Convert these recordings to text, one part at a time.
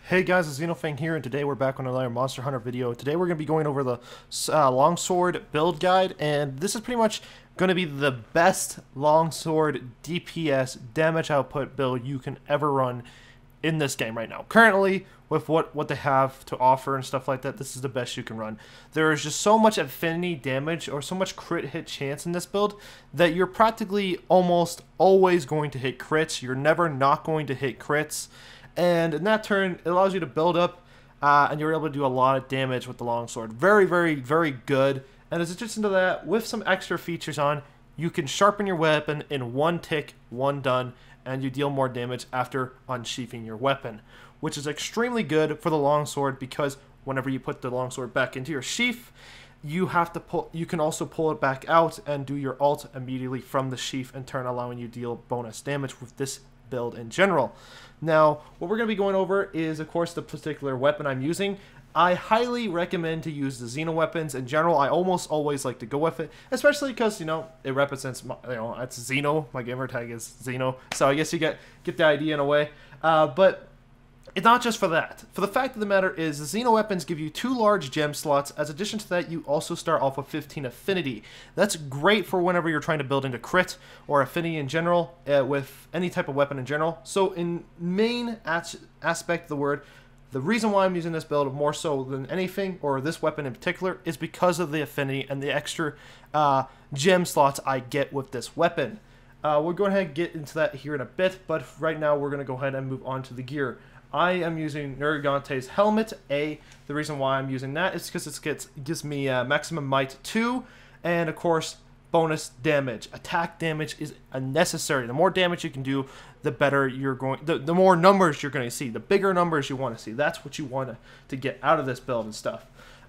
Hey guys, it's Xenofang here, and today we're back on another Monster Hunter video. Today we're going to be going over the longsword build guide, and this is pretty much going to be the best longsword DPS damage output build you can ever run in this game right now. Currently, with what they have to offer and stuff like that, this is the best you can run. There is just so much affinity damage or so much crit hit chance in this build that you're practically almost always going to hit crits. You're never not going to hit crits. And in that turn, it allows you to build up, and you're able to do a lot of damage with the longsword. Very, very, very good. And as addition to that, with some extra features on, you can sharpen your weapon in one tick, one done, and you deal more damage after unsheathing your weapon, which is extremely good for the longsword because whenever you put the longsword back into your sheath, you have to pull. You can also pull it back out and do your ult immediately from the sheath, in turn allowing you to deal bonus damage with this build in general. Now, what we're going to be going over is, of course, the particular weapon I'm using. I highly recommend to use the Xeno weapons. In general, I almost always like to go with it, especially because, it represents, it's Xeno. My gamer tag is Xeno, so I guess you get the idea in a way. But it's not just for that. For the fact of the matter is, the Xeno weapons give you 2 large gem slots. As addition to that, you also start off with 15 affinity. That's great for whenever you're trying to build into crit or affinity in general, with any type of weapon in general. So in main aspect of the word, the reason why I'm using this build more so than anything, or this weapon in particular, is because of the affinity and the extra gem slots I get with this weapon. We'll go ahead and get into that here in a bit, but right now we're going to go ahead and move on to the gear. I am using Nergante's helmet. The reason why I'm using that is because it gives me maximum might 2, and of course bonus damage. Attack damage is unnecessary. The more damage you can do, the better you're going. The more numbers you're going to see. The bigger numbers you want to see. That's what you want to get out of this build and stuff.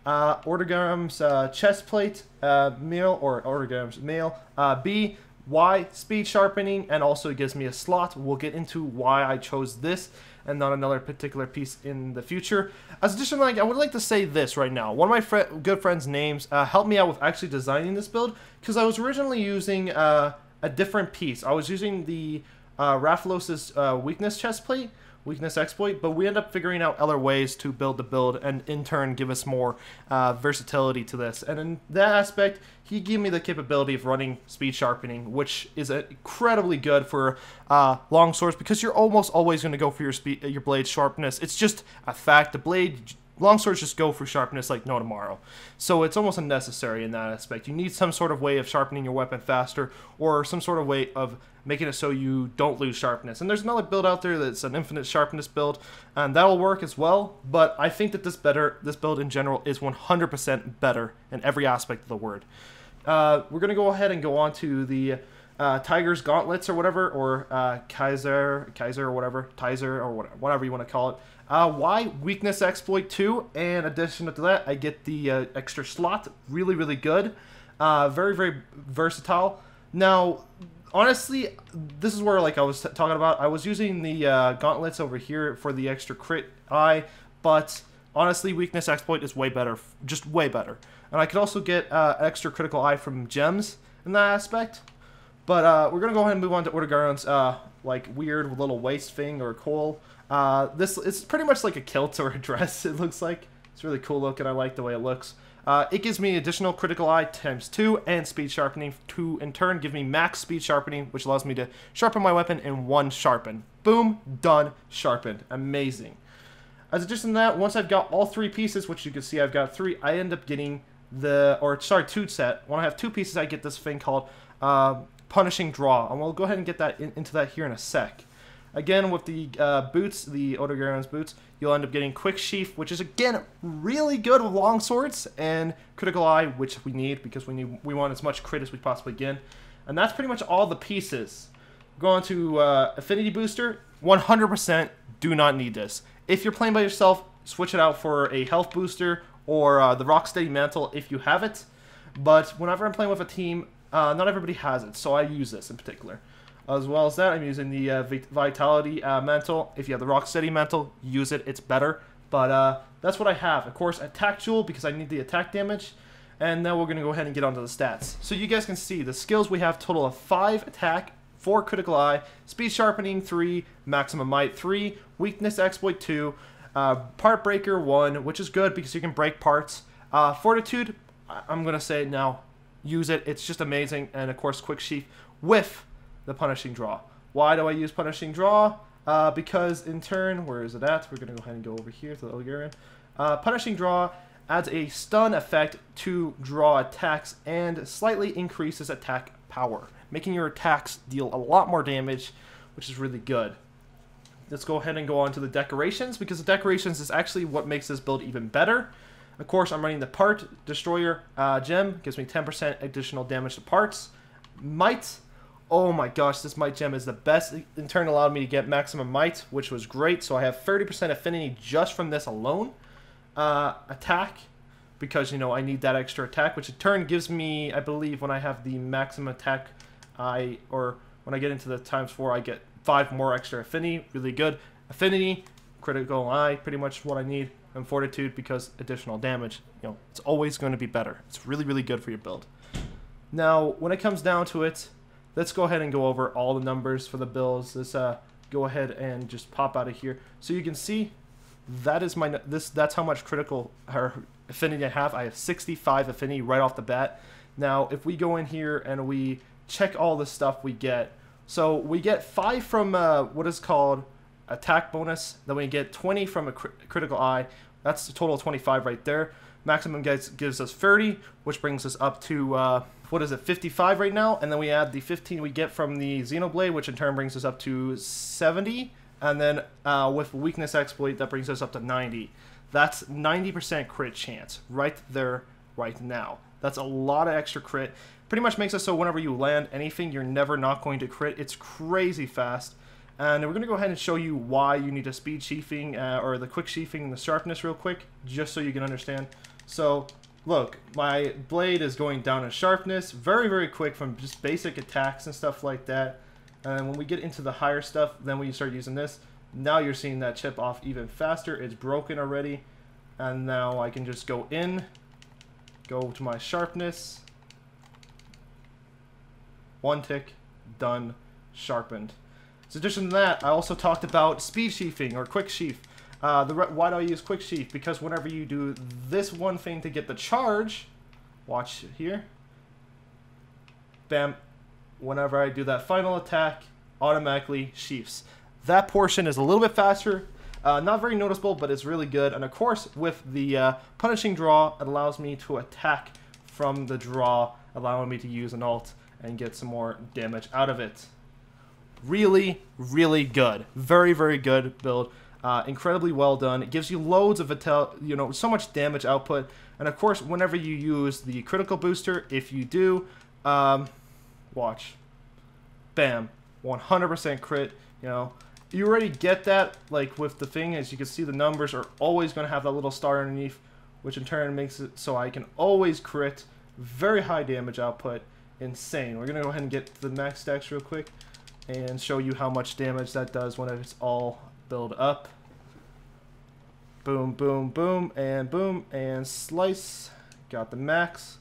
Orgrim's chest plate, meal, or Orgrim's mail. B. Y, speed sharpening, and also it gives me a slot. We'll get into why I chose this and not another particular piece in the future. As addition, I would like to say this right now. One of my good friends' names helped me out with actually designing this build, because I was originally using a different piece. I was using the Rathalos' weakness chest plate, weakness exploit, but we end up figuring out other ways to build the build and in turn give us more versatility to this. And in that aspect, he gave me the capability of running speed sharpening, which is incredibly good for long swords, because you're almost always going to go for your blade sharpness. It's just a fact. Long swords just go for sharpness like no tomorrow. So it's almost unnecessary in that aspect. You need some sort of way of sharpening your weapon faster, or some sort of way of making it so you don't lose sharpness. And there's another build out there that's an infinite sharpness build, and that'll work as well. But I think that this build in general is 100% better in every aspect of the word. We're going to go ahead and go on to the Tiger's Gauntlets or whatever, or Kaiser or whatever, Tizer or whatever you want to call it. Y, weakness exploit 2, and in addition to that, I get the extra slot. Really, really good. Very, very versatile. Now, honestly, this is where, like I was talking about, I was using the gauntlets over here for the extra crit eye, but honestly, weakness exploit is way better, just way better. And I could also get extra critical eye from gems in that aspect. But we're gonna go ahead and move on to Orgrim's like weird little waist thing or coal. This is pretty much like a kilt or a dress. It looks like it's really cool looking. I like the way it looks. It gives me additional critical eye ×2 and speed sharpening to in turn give me max speed sharpening, which allows me to sharpen my weapon in 1 sharpen. Boom, done, sharpened. Amazing. As addition to that, once I've got all 3 pieces, which you can see I've got 3, I end up getting 2 set. When I have 2 pieces, I get this thing called Punishing Draw, and we'll go ahead and get that into that here in a sec. Again, with the boots, the Orgrim's boots, you'll end up getting Quick Sheath, which is again really good with long swords, and Critical Eye, which we need because we want as much crit as we possibly can. And that's pretty much all the pieces. Go on to Affinity Booster. 100% do not need this. If you're playing by yourself, switch it out for a health booster or the Rocksteady Mantle if you have it. But whenever I'm playing with a team, not everybody has it, so I use this in particular. As well as that, I'm using the Vitality Mantle. If you have the Rocksteady Mantle, use it. It's better. But that's what I have. Of course, Attack Jewel, because I need the attack damage. And now we're going to go ahead and get onto the stats. So you guys can see the skills we have total of 5 attack, 4 critical eye, speed sharpening 3, maximum might 3, weakness exploit 2, Part Breaker 1, which is good because you can break parts. Fortitude, I'm going to say now, use it. It's just amazing. And of course, Quick Sheath with the Punishing Draw. Why do I use Punishing Draw? Because in turn, where is it at? We're going to go ahead and go over here to the Elgarian. Punishing Draw adds a stun effect to draw attacks and slightly increases attack power, making your attacks deal a lot more damage, which is really good. Let's go ahead and go on to the decorations, because the decorations is actually what makes this build even better. Of course, I'm running the Part Destroyer gem, gives me 10% additional damage to parts. Might, oh my gosh, this Might gem is the best. In turn, allowed me to get maximum Might, which was great. So I have 30% affinity just from this alone. Attack, because, you know, I need that extra attack, which in turn gives me, I believe, when I have the maximum attack, or when I get into the ×4, I get 5 more extra affinity. Really good. Affinity, critical eye, pretty much what I need. And Fortitude, because additional damage. You know, it's always going to be better. It's really, really good for your build. Now, when it comes down to it, let's go ahead and go over all the numbers for the builds. Let's go ahead and just pop out of here. So you can see that is my that's how much critical or affinity I have. I have 65 affinity right off the bat. Now, if we go in here and we check all the stuff we get, so we get 5 from what is called attack bonus. Then we get 20 from a critical eye. That's a total of 25 right there. Maximum gives us 30, which brings us up to what is it, 55 right now. And then we add the 15 we get from the Xenoblade, which in turn brings us up to 70. And then with Weakness Exploit, that brings us up to 90. That's 90% crit chance right there, right now. That's a lot of extra crit. Pretty much makes it so whenever you land anything, you're never not going to crit. It's crazy fast. And we're going to go ahead and show you why you need a speed sheathing, or the quick sheathing and the sharpness real quick, just so you can understand. So, look, my blade is going down in sharpness very, very quick from just basic attacks and stuff like that. And when we get into the higher stuff, then we start using this. Now you're seeing that chip off even faster. It's broken already. And now I can just go in, go to my sharpness. One tick, done, sharpened. In addition to that, I also talked about speed sheathing or quick sheath. Why do I use quick sheath? Because whenever you do this one thing to get the charge, watch here, bam, whenever I do that final attack, automatically sheaths. That portion is a little bit faster, not very noticeable, but it's really good. And of course, with the punishing draw, it allows me to attack from the draw, allowing me to use an ult and get some more damage out of it. Really, really good. Very, very good build. Incredibly well done. It gives you loads of so much damage output. And of course, whenever you use the critical booster, if you do, watch, bam, 100% crit. You know, you already get that. Like with the thing, as you can see, the numbers are always going to have that little star underneath, which in turn makes it so I can always crit. Very high damage output. Insane. We're gonna go ahead and get the max stacks real quick and show you how much damage that does when it's all built up. Boom, boom, boom, and slice. Got the max.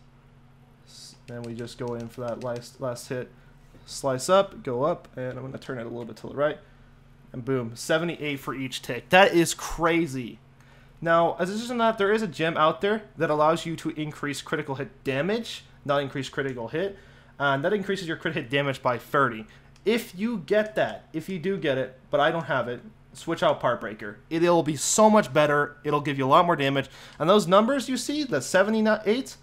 Then we just go in for that last hit. Slice up, go up, and I'm going to turn it a little bit to the right. And boom, 78 for each tick. That is crazy. Now, as addition to that, there is a gem out there that allows you to increase critical hit damage, not increase critical hit. And that increases your crit hit damage by 30. If you get that, if you do get it, but I don't have it, switch out Part Breaker. It'll be so much better. It'll give you a lot more damage. And those numbers you see, the 78,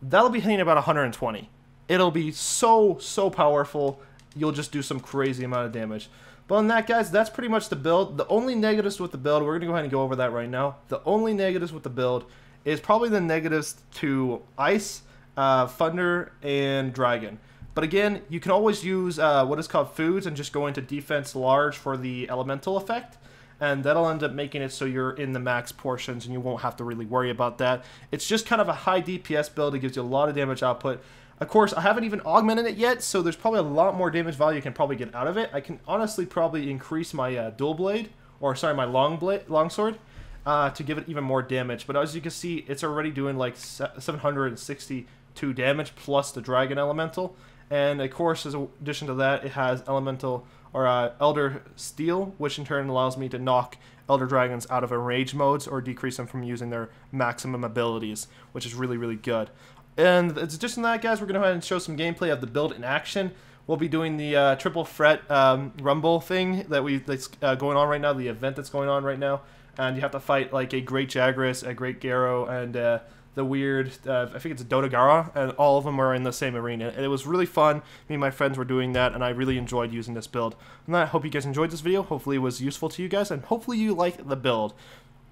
that'll be hitting about 120. It'll be so, so powerful. You'll just do some crazy amount of damage. But on that, guys, that's pretty much the build. The only negatives with the build, we're going to go ahead and go over that right now. The only negatives with the build is probably the negatives to Ice, Thunder, and Dragon. But again, you can always use what is called foods and just go into defense large for the elemental effect. And that'll end up making it so you're in the max portions and you won't have to really worry about that. It's just kind of a high DPS build. It gives you a lot of damage output. Of course, I haven't even augmented it yet, so there's probably a lot more damage value you can probably get out of it. I can honestly probably increase my dual blade, or sorry, my longsword, to give it even more damage. But as you can see, it's already doing like 762 damage plus the dragon elemental. And of course, as an addition to that, it has elemental or Elder Steel, which in turn allows me to knock Elder Dragons out of enraged modes or decrease them from using their maximum abilities, which is really, really good. And it's just in that, guys, we're going to go ahead and show some gameplay of the build in action. We'll be doing the triple threat rumble thing that's going on right now, the event that's going on right now. And you have to fight like a Great Jagras, a Great Garrow, and the weird, I think it's a Dodogara, and all of them are in the same arena. And it was really fun. Me and my friends were doing that, and I really enjoyed using this build. And I hope you guys enjoyed this video. Hopefully it was useful to you guys, and hopefully you like the build.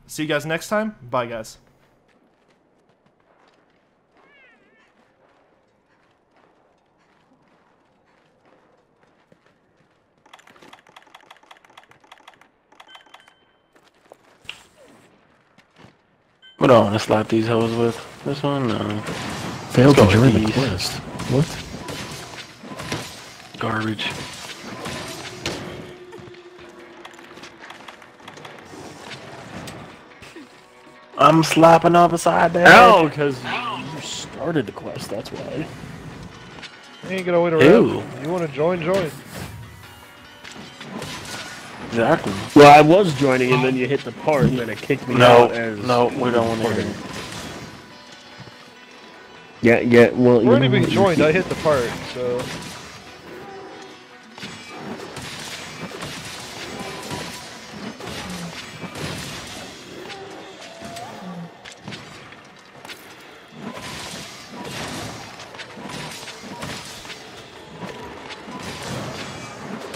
See you guys next time. Bye, guys. What do I want to slap these hoes with? This one? No. Failed to join the quest. What? Garbage. I'm slapping up beside that. Oh, because you started the quest, that's why. You ain't gonna wait around. Ew. You wanna join, join. Exactly. Well, I was joining and then you hit the part and then it kicked me out as... No, we don't want to hear it. Yeah, well... We're already being joined, I hit the part, so...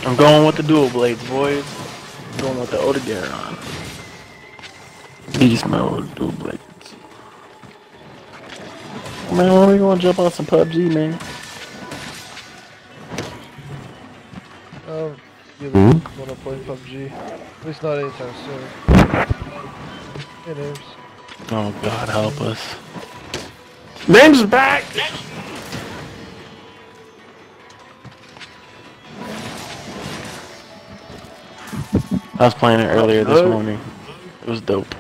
I'm going with the dual blades, boys. I'm going with the Odogaron. Beast mode, dual blades. Man, when are we gonna jump on some PUBG, man? You wanna play PUBG? At least not anytime soon. Hey, names. Oh God, help us. Name's back! I was playing it earlier this morning. It was dope.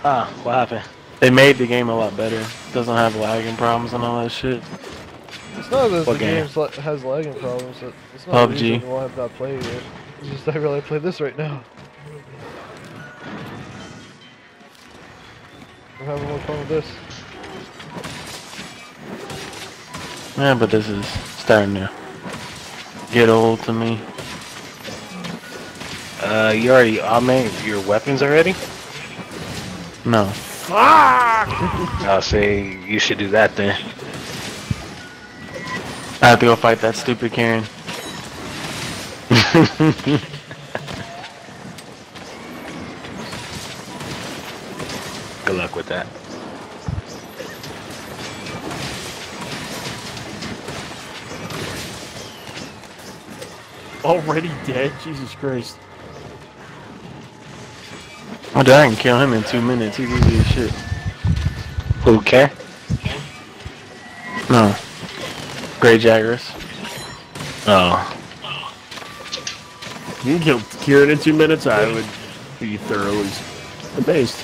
Ah, what happened? They made the game a lot better. Doesn't have lagging problems and all that shit. It's not that What the game? game has lagging problems. It's not the PUBG. reason why I've not played it. It's just I'd rather play this right now. I'm having more fun with this. Yeah, but this is starting to get old to me. You already augmented your weapons already? No. I'll say you should do that then. I have to go fight that stupid Karen. Good luck with that. Already dead? Jesus Christ. Oh, dude, I can kill him in 2 minutes. He's easy as shit. Who care? No. Great Jagras. Oh. You can kill Kieran in 2 minutes, I would be thoroughly amazed.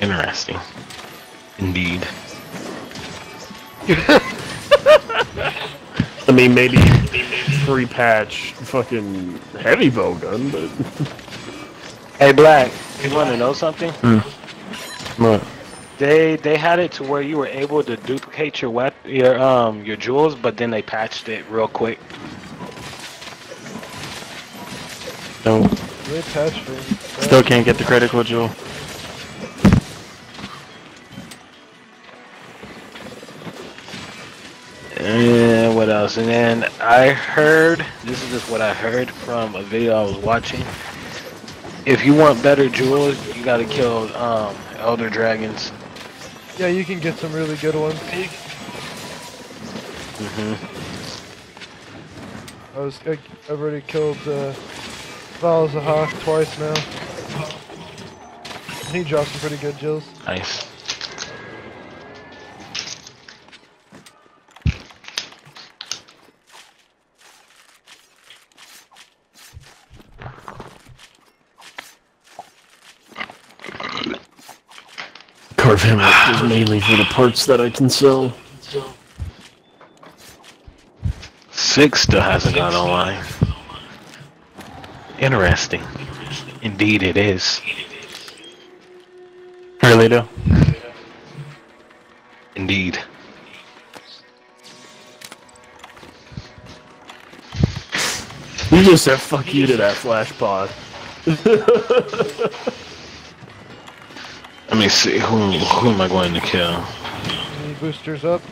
Interesting. Indeed. I mean, maybe pre-patch fucking heavy bow gun, but... Hey, Black, you want to know something? What? They had it to where you were able to duplicate your jewels, but then they patched it real quick. No. They patched it. Still can't get the critical jewel. And what else? And then I heard, this is just what I heard from a video I was watching. If you want better jewels, you gotta kill elder dragons. Yeah, you can get some really good ones. I've already killed Val Hawk twice now. And he dropped some pretty good jills. Nice. Carve Hamlet is mainly for the parts that I can sell. 6 still hasn't gone online. Interesting. Indeed it is. Really do. Indeed. You just said fuck you to that flash pod. Let me see, who am I going to kill? Any boosters up?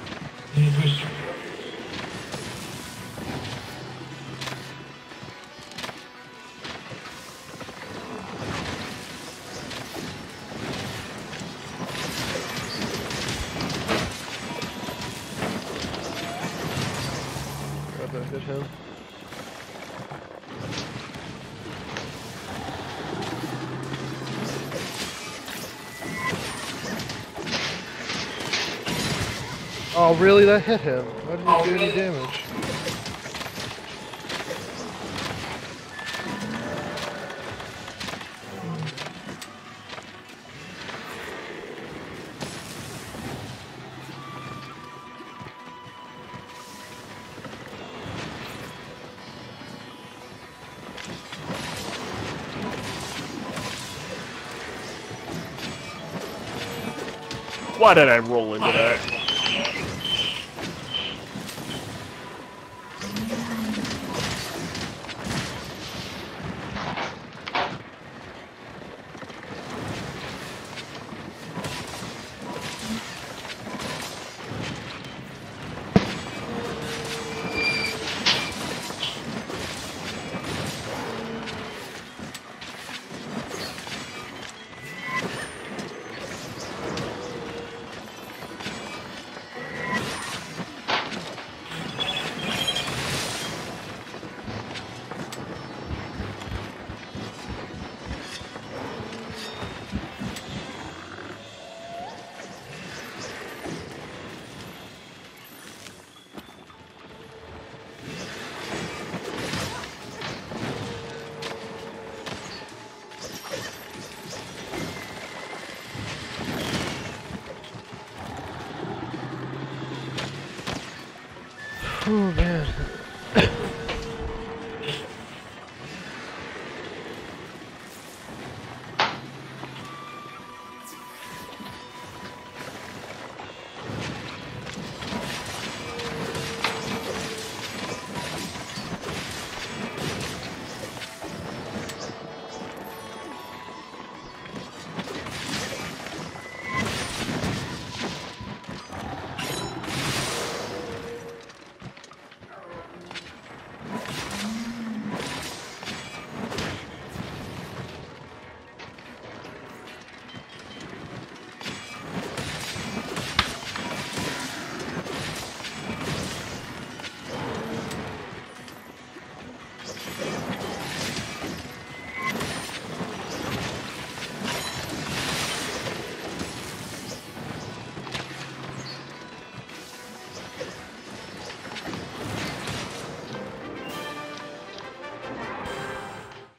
Grab that hit him. Oh, really? That hit him. Why didn't it do any damage? Why did I roll into that? Oh man.